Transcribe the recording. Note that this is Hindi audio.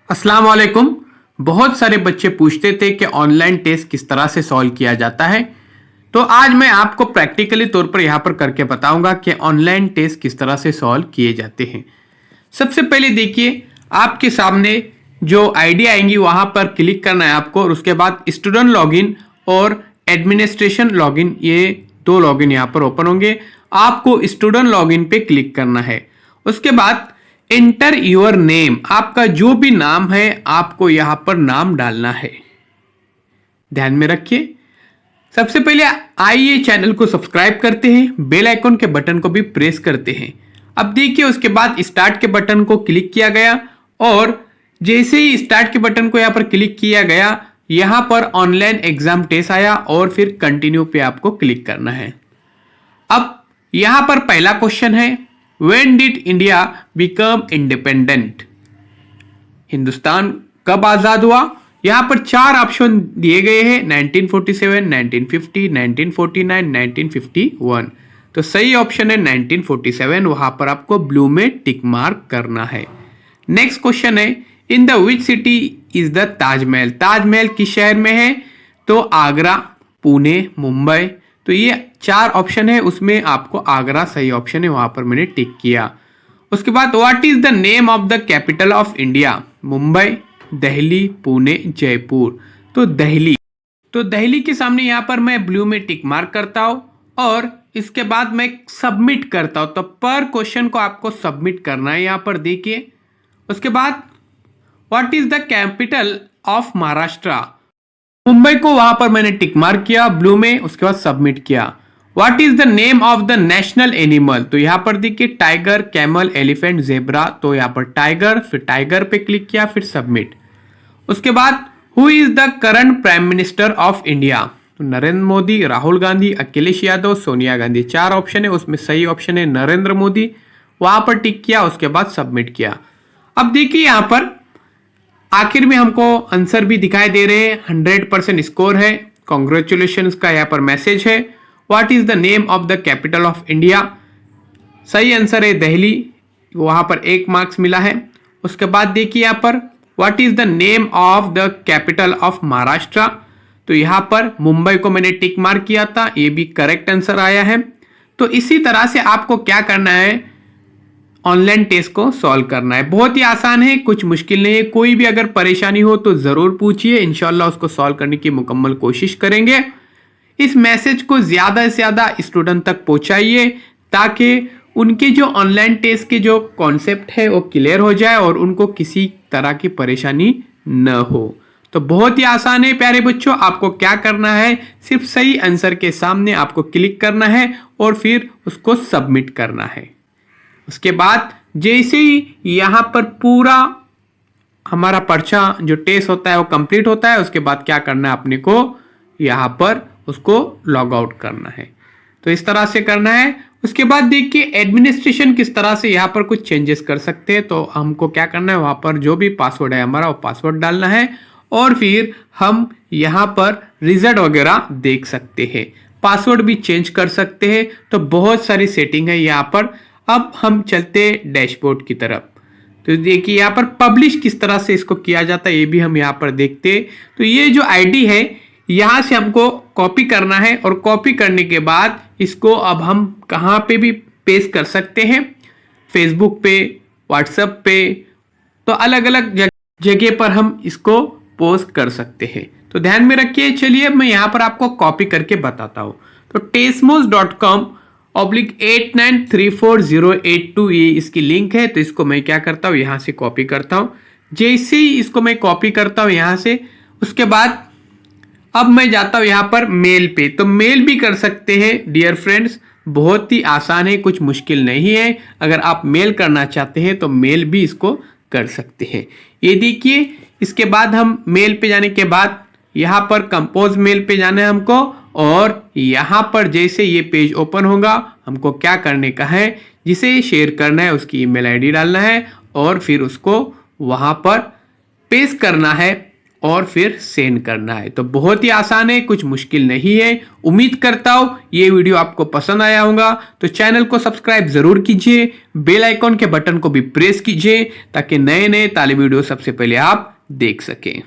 अस्सलाम वालेकुम। बहुत सारे बच्चे पूछते थे कि ऑनलाइन टेस्ट किस तरह से सॉल्व किया जाता है। तो आज मैं आपको प्रैक्टिकली तौर पर यहाँ पर करके बताऊंगा कि ऑनलाइन टेस्ट किस तरह से सॉल्व किए जाते हैं। सबसे पहले देखिए, आपके सामने जो आईडी आएंगी वहां पर क्लिक करना है आपको, और उसके बाद स्टूडेंट लॉगिन और एडमिनिस्ट्रेशन लॉगिन, ये दो लॉगिन यहाँ पर ओपन होंगे। आपको स्टूडेंट लॉगिन पे क्लिक करना है। उसके बाद एंटर योर नेम, आपका जो भी नाम है आपको यहां पर नाम डालना है। ध्यान में रखिए। सबसे पहले आइए चैनल को सब्सक्राइब करते हैं, बेल आइकन के बटन को भी प्रेस करते हैं। अब देखिए, उसके बाद स्टार्ट के बटन को क्लिक किया गया, और जैसे ही स्टार्ट के बटन को यहां पर क्लिक किया गया, यहां पर ऑनलाइन एग्जाम टेस्ट आया और फिर कंटिन्यू पे आपको क्लिक करना है। अब यहां पर पहला क्वेश्चन है, When did India become independent? Hindustan कब आजाद हुआ? यहां पर चार ऑप्शन दिए गए हैं, 1947, 1950, 1949, 1951। तो सही ऑप्शन है 1947। वहां पर आपको ब्लू में टिक मार्क करना है। नेक्स्ट क्वेश्चन है, in the which city is the Taj Mahal? Taj Mahal किस शहर में है? तो आगरा, पुणे, मुंबई। तो ये चार ऑप्शन है, उसमें आपको आगरा सही ऑप्शन है, वहां पर मैंने टिक किया। उसके बाद what is the name of the capital of India? Mumbai, Delhi, Pune, Jaipur. तो दिल्ली। तो दिल्ली के सामने यहां पर मैं ब्लू में टिक मार्क करता हूं, और इसके बाद मैं सबमिट करता हूं। तो पर क्वेश्चन को आपको सबमिट करना है, यहां पर देखिए। उसके बाद what is the capital of Maharashtra? Mumbai को वहां पर मैंने टिक मार्क किया ब्लू में, उसके बाद सबमिट किया। What is the name of the national animal? तो यहां पर देखिए, टाइगर, कैमल, एलिफेंट, जेब्रा। तो यहां पर टाइगर, फिर टाइगर पे क्लिक किया, फिर सबमिट। उसके बाद who is the current prime minister of India? तो नरेंद्र मोदी, राहुल गांधी, अखिलेश यादव, सोनिया गांधी। चार ऑप्शन है, उसमें सही ऑप्शन है नरेंद्र मोदी। वहां पर टिक किया, उसके बाद सबमिट किया। अब देखिए, यहां पर आखिर में हमको आंसर भी दिखाई दे रहे हैं, 100% स्कोर है। कॉन्ग्रेचुलेशन का यहाँ पर मैसेज है। What is the name of the capital of India? सही आंसर है दिल्ली, वहां पर 1 मार्क्स मिला है। उसके बाद देखिए यहाँ पर, what is the name of the capital of Maharashtra? तो यहाँ पर मुंबई को मैंने टिक मार्क किया था, ये भी करेक्ट आंसर आया है। तो इसी तरह से आपको क्या करना है, ऑनलाइन टेस्ट को सॉल्व करना है। बहुत ही आसान है, कुछ मुश्किल नहीं है। कोई भी अगर परेशानी हो तो जरूर पूछिए, इंशाल्लाह उसको सॉल्व करने की मुकम्मल कोशिश करेंगे। इस मैसेज को ज्यादा से ज्यादा स्टूडेंट तक पहुंचाइए, ताकि उनके जो ऑनलाइन टेस्ट के जो कॉन्सेप्ट है वो क्लियर हो जाए और उनको किसी तरह की परेशानी न हो। तो बहुत ही आसान है प्यारे बच्चों। आपको क्या करना है, सिर्फ सही आंसर के सामने आपको क्लिक करना है और फिर उसको सबमिट करना है। उसके बाद जैसे ही यहां पर पूरा हमारा पर्चा जो टेस्ट होता है वो कंप्लीट होता है, उसके बाद क्या करना है, अपने को यहां पर उसको लॉग आउट करना है। तो इस तरह से करना है। उसके बाद देखिए, एडमिनिस्ट्रेशन किस तरह से यहां पर कुछ चेंजेस कर सकते हैं। तो हमको क्या करना है, वहां पर जो भी पासवर्ड है हमारा, वो पासवर्ड डालना है, और फिर हम यहां पर रिजल्ट वगैरह देख सकते हैं। पासवर्ड भी चेंज कर सकते हैं। तो बहुत सारी सेटिंग है यहां पर। अब हम चलते डैशबोर्ड की तरफ। तो देखिए, यहाँ पर पब्लिश किस तरह से इसको किया जाता है, ये भी हम यहाँ पर देखते हैं। तो ये जो आईडी है, यहाँ से हमको कॉपी करना है, और कॉपी करने के बाद इसको अब हम कहाँ पे भी पेस्ट कर सकते हैं, फेसबुक पे, व्हाट्सएप पे। तो अलग अलग जगह पर हम इसको पोस्ट कर सकते हैं। तो ध्यान में रखिए। चलिए मैं यहाँ पर आपको कॉपी करके बताता हूँ। तो tesmos.com/893408 ये इसकी लिंक है। तो इसको मैं क्या करता हूँ, यहाँ से कॉपी करता हूँ। जैसे ही इसको मैं कॉपी करता हूँ यहाँ से, उसके बाद अब मैं जाता हूँ यहाँ पर मेल पे। तो मेल भी कर सकते हैं डियर फ्रेंड्स, बहुत ही आसान है, कुछ मुश्किल नहीं है। अगर आप मेल करना चाहते हैं तो मेल भी इसको कर सकते हैं। ये देखिए, इसके बाद हम मेल पे जाने के बाद यहाँ पर कंपोज मेल पे जाना है हमको, और यहाँ पर जैसे ये पेज ओपन होगा, हमको क्या करने का है, जिसे शेयर करना है उसकी ईमेल आईडी डालना है, और फिर उसको वहाँ पर पेस्ट करना है। और फिर सेंड करना है। तो बहुत ही आसान है, कुछ मुश्किल नहीं है। उम्मीद करता हूं ये वीडियो आपको पसंद आया होगा। तो चैनल को सब्सक्राइब जरूर कीजिए, बेल आइकॉन के बटन को भी प्रेस कीजिए ताकि नए नए तालीम वीडियो सबसे पहले आप देख सकें।